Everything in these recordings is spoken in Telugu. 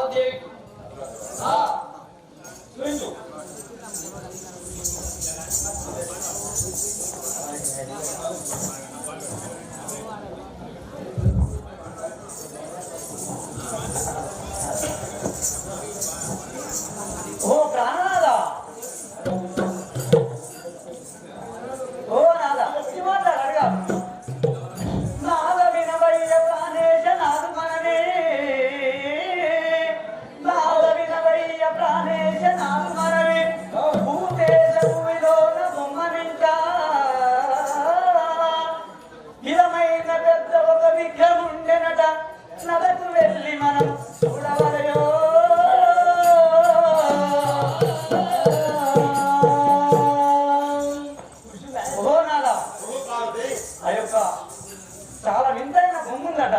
పార్వదేవి చూపించు. ఓ ప్రాణనాథ, ఓ నాథ మాట్లాడగా నాద వినవయ్య ప్రాణేశ నాదు మననే, నాద వినవయ్య ప్రాణేశ నాదు మననే, భూతేజ భూమిలోన బొమ్మనింట ఇదమైన పెద్ద ఒక విగ్రహముండెనట, నదకు వెళ్ళి మనం చూడవలయో. చాలా వింతైన బొమ్ముందట,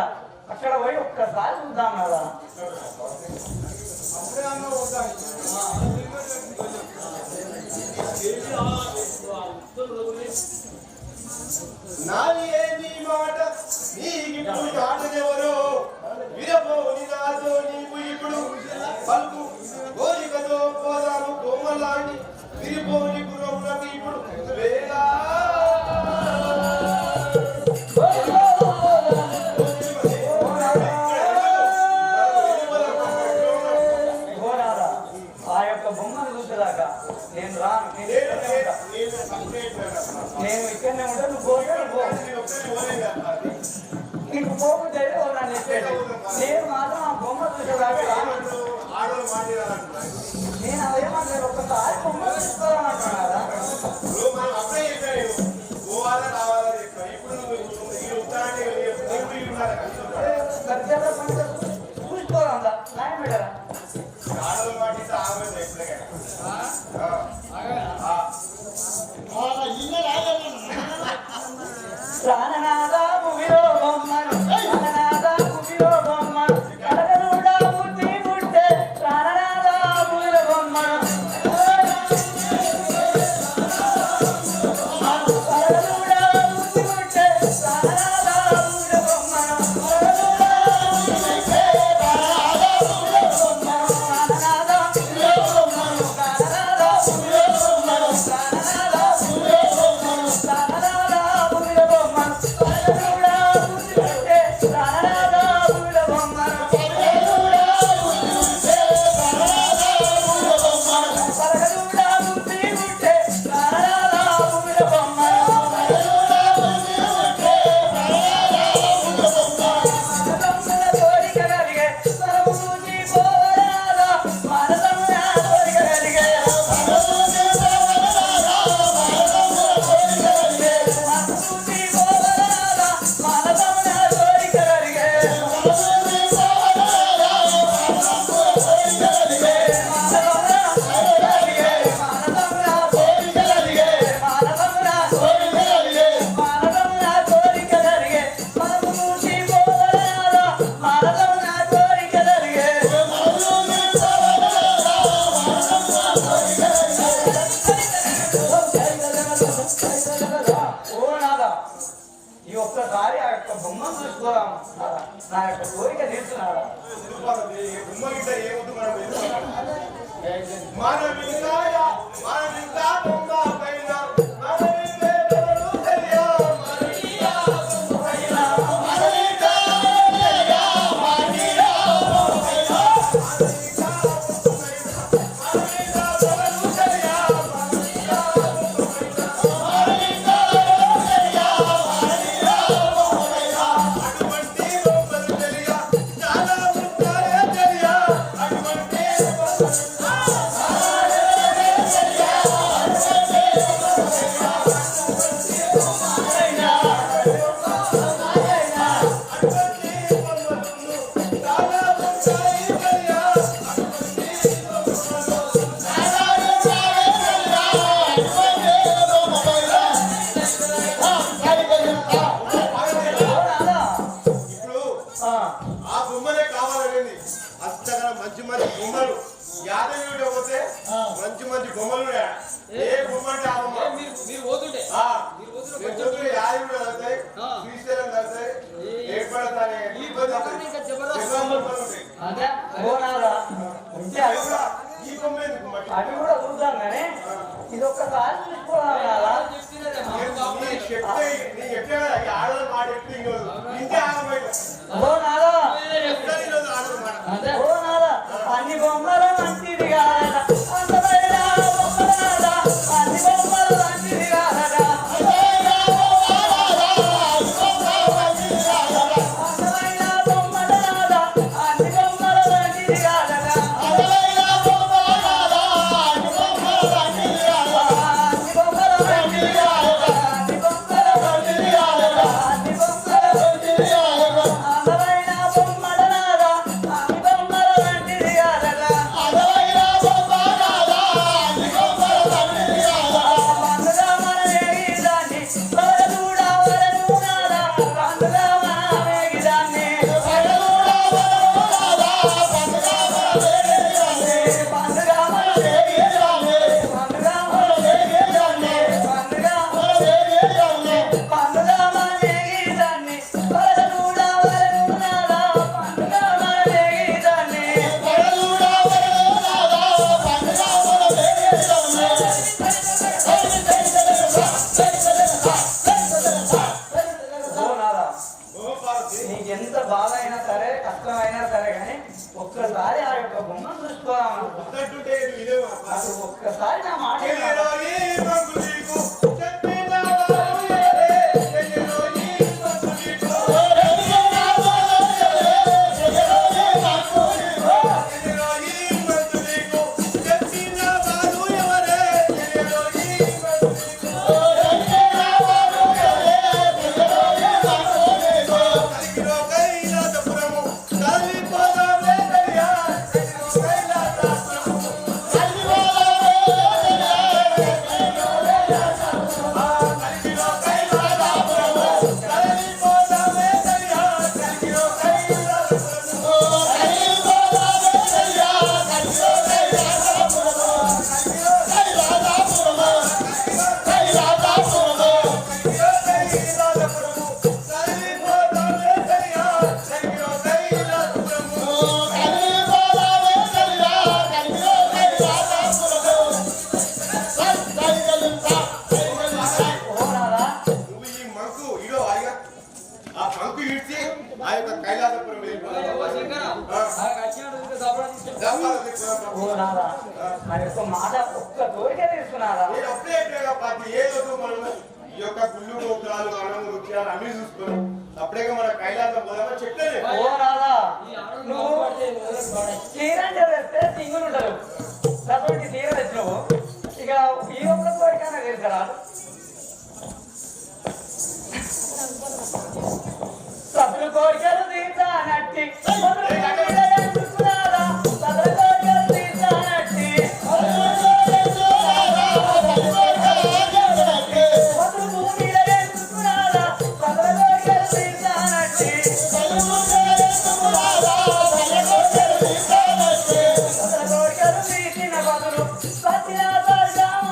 అక్కడ పోయి ఒక్కసారి చూద్దాం కదా. నాది నీ మాట నీకు దాటనెవరో విరపోని నాతో నీకు ఇప్పుడు పలుకు కోరికతో పోదాము కోమలాంటి విరిపోని గురములకు ఇప్పుడు వేలా నేను రాను, నేను ఇక్కడనే ఉంటా, నువ్వు నీకు పోకుంటే నన్ను ఎక్కేది. నేను మాత్రం ఆ బొమ్మ చూసేదాకా రాను. నేను అదేమంటారు, ఒక్కసారి బొమ్మ చూసుకోవాలంటున్నారా? చూసుకోవాలందా నాయ పెట్టరా? ప్రాణనాథ భూమిలో బొమ్మను, ప్రాణనాథ భూమిలో బొమ్మను, కడగలుడా బుద్ధి పుట్టే ప్రాణనాథ భూమిలో బొమ్మను, కడగలుడా బుద్ధి పుట్టే ప్రాణనాథ భూమిలో బొమ్మను, ఈ ఒక్కసారి ఆ యొక్క బొమ్మ చూసుకోరా, నా యొక్క కోరిక తీర్చున్నారా? మంచి మంచి బొమ్మలు ఏ బొమ్మ అంటే ఆ బొమ్మ మీరు పోతుంటే యాది కూడా వెళ్తాయి శ్రీశైలం వెళ్తాయి ఏర్పడతాయి పోనారా ఉంటే అవి కూడా ఈ బొమ్మ ఎందుకు మరి? అవి కూడా చూద్దాం కానీ ఇది ఒక్కసారి చూసుకోవాలి కదా. నీకు చెప్తే నీకు చెప్పే కదా ఈ ఆడవాళ్ళ మాట చెప్తే ఇంకే ఆడబోయే పోనారా ఈరోజు ఆడవాళ్ళ మాట పోనారా అన్ని బొమ్మల మంచిది కాదట అందమైన బొమ్మలాట అన్ని బొమ్మల మంచిది కాదట అందమైన బొమ్మలాట అన్ని బొమ్మల మంచిది కాదట అన్ని బొమ్మల మంచిది కాదట అన్ని బొమ్మల మంచిది కాదట అన్ని బొమ్మల మంచిది కాదట అందమైన బొమ్మలాట అన్ని బొమ్మల మంచిది కాదట పండుగ మన వేగిదాన్ని వరదూడ వరదూడాలా పండుగ మన వేగిదాన్ని పండుగ మన వేగిదాన్ని పండుగ మన వేగిదాన్ని పండుగ మన వేగిదాన్ని వరదూడ వరదూడాలా పండుగ మన వేగిదాన్ని పోనారా ఓ పార్వతి నీకెంత బాధ అయినా సరే కష్టమైనా సరే కానీ ఒక్కసారి ఆ యొక్క బొమ్మను చూసుకోవాలన్నా వద్దంటుంటే ఇదే అది ఒక్కసారి నా మాట వినాలి. చెయ్యరోయి మంగు నీకు చెప్పిన వారులే చెయ్యరోయి మంగు నీకు చెయ్యరోయి మంగు నీకు చెప్పిన వారు ఎవరే చెయ్యరోయి మంగు నీకు కలిగిరో కైలాసపురము కలిపోదామే దరియా కలిగిరో కైలాసపురము కలిగిరో కైలాసపురము కలిపోదామే దరియా కలిగిరో కైలాసపురము పోనారా నువ్వు ఈ మంకు ఇడో అయ్యా ఆ మంకు ఇడ్చి ఆ యొక్క కైలాసపురం పోనారా ఆ యొక్క మాట ఒక్క తోరికే తీసుకున్నారా నేను అప్పుడే చెప్పాగా పార్టీ ఏదో మనము ఈ యొక్క గుళ్ళు గోపురాలు మనం వృక్షాలు అన్ని చూసుకున్నాం అప్పుడేగా మన కైలాసం పోదామని చెప్పలేదు పోనారా నువ్వు చీరంటే వేస్తే సింగులు ఉంటారు కాబట్టి చీర తెచ్చినావు ఇక ఈ ఒక్క కోరికైనా తెలుసరా సతులు కోరికలు తీర్చానట్టి చూసుకున్నారా సతులు కోరికలు తీర్చానట్టి సతులు భూమిలో చూసుకున్నారా సతులు కోరికలు తీర్చానట్టి సతులు కోరికలు తీర్చిన బదులు సత్య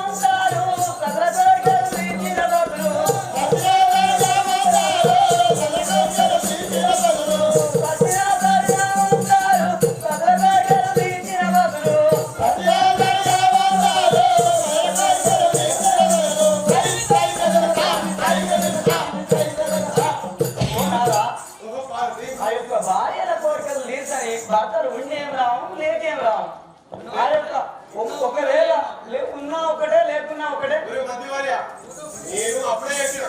ఉంటారు సతుల కోరికలు తీర్చిన బదులు ఓహో పార్వతి ఆ యొక్క భార్యల కోరికలు తీర్చని భర్తలు ఉండేం రావు లేకేం రావు ఆ యొక్క ఒకవేళ ఉన్నా ఒకటే లేకున్నా ఒకటే ఒరే మధ్యవార్య నేను అప్పుడే చెప్పిన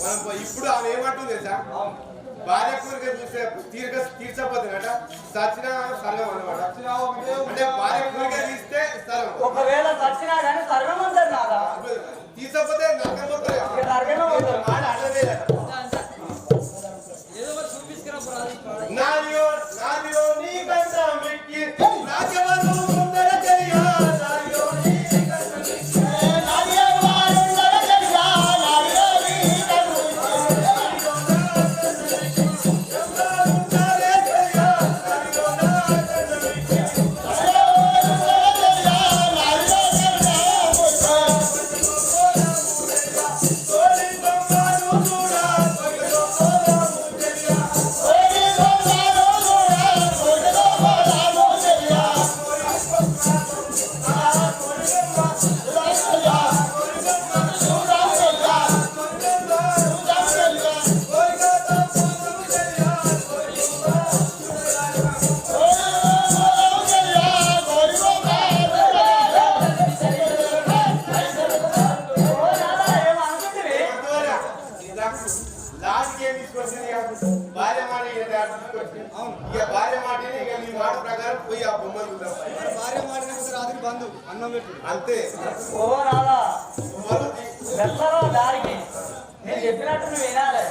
మనం ఇప్పుడు ఆమె ఏమంటుంది తెలుసా భార్య కోరిక చూస్తే తీర్చపోతున్నట సచిన సర్వం అనమాట అంటే భార్య కోరిక తీస్తే సర్వం ఒకవేళ చచ్చినా కానీ సర్వమంతరు నాదా తీసపోతే నరకం పోతుంది ఇక నరకమే పోతుంది. మాట అడలేదట నాదియో నాదియో నీ కంట మెక్కి రాజవరు ముందర తెలియా నాదియో నీ కంట మెక్కి నాదియో ముందర తెలియా నాదియో నీ కంట మెక్కి ప్రకారం పోయి ఆ బొమ్మలు చూద్దాం. భార్య మాడిన రాత్రి బంధు అన్నం పెట్టు అంతే. ఓ రాదా బొమ్మలు వెళ్తారో దారికి నేను చెప్పినట్టు నువ్వు వినాలి.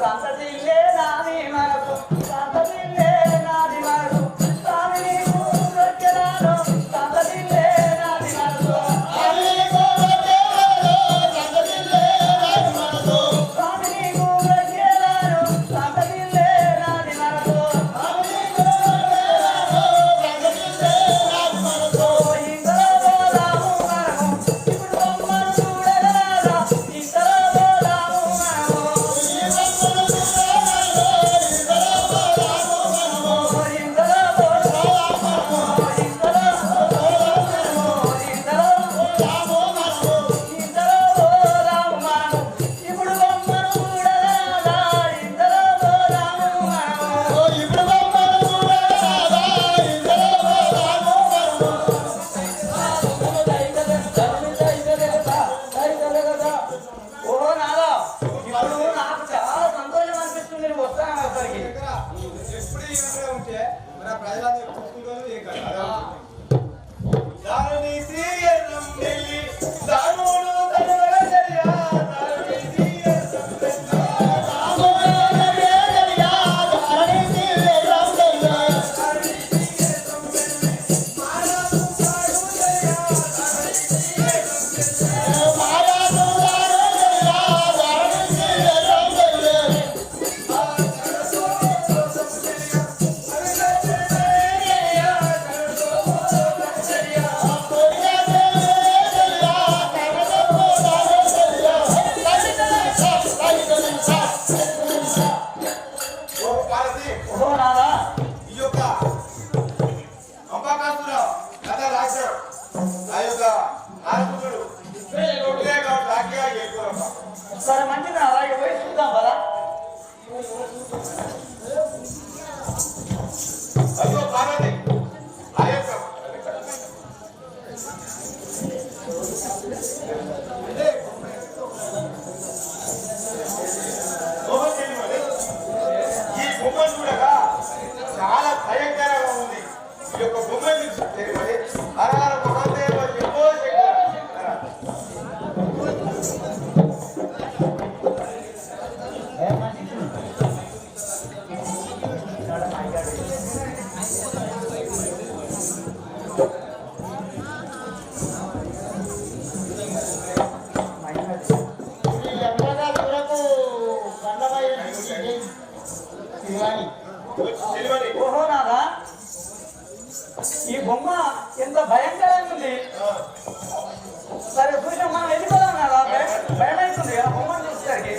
సంతతి ఇల్లే నాది మనకు, సంతతి ఇల్లే నాది మనకు, స్వామి నీకు దొరికెరాను, సంతతి ఇల్లే నాది మనకు, స్వామి నీకు దొరికెరాను, సంతతి ఇల్లే నాది మనకు, ఇంతలో పోదాము మనము, ఇప్పుడు బొమ్మను చూడరాదా, ఇంతలో పోదాము మనము, ప్రజలందరూ చూసుకుంటారు ఏం కదా దారుని శ్రీయరం నెల్లి దారుడు తనవరదయ్యా దారుని శ్రీయరం సరే మంచిది అలాగే పోయి చూద్దాం కదా. అయ్యో పార్వతి ఆయొక్క ఈ బొమ్మ చూడగా చాలా భయంకరంగా ఉంది. ఈ యొక్క బొమ్మని చూస్తే మరి హరహర మహాదేవ శంభో శంకర. తెలియని ఓహో నాదా ఈ బొమ్మ ఎంత భయంకరంగా ఉంది. సరే చూసాం మనం వెళ్ళిపోదాం నాదా, భయం అవుతుంది కదా బొమ్మను చూసేసరికి.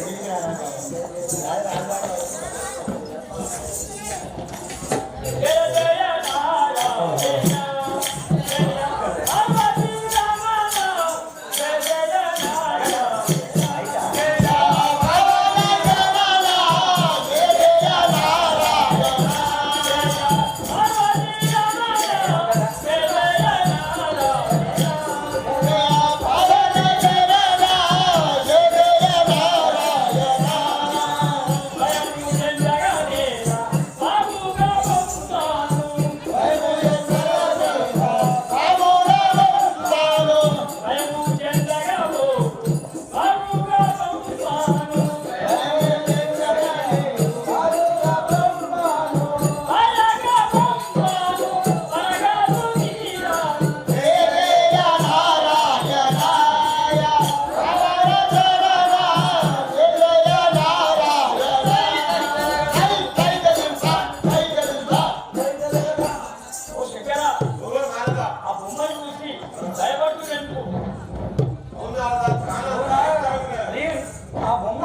ఆ బొమ్మ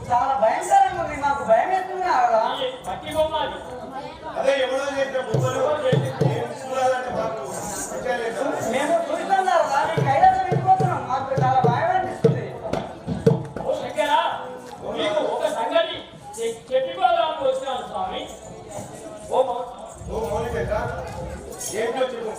చాలా భయంకరంగా ఉంది, నాకు భయం వేస్తుంది కదా. అదే ఎవరో చేసిన బొమ్మలు చూడాలంటే మాకు మేము చూస్తాం కదా నీ కైలాసం వెళ్ళిపోతున్నాం, మాకు చాలా భయం అనిపిస్తుంది. ఒక సంగతి చెప్పుకోవాలని వచ్చినాను స్వామి. ఓ మౌలిక ఏంటో చెప్పు.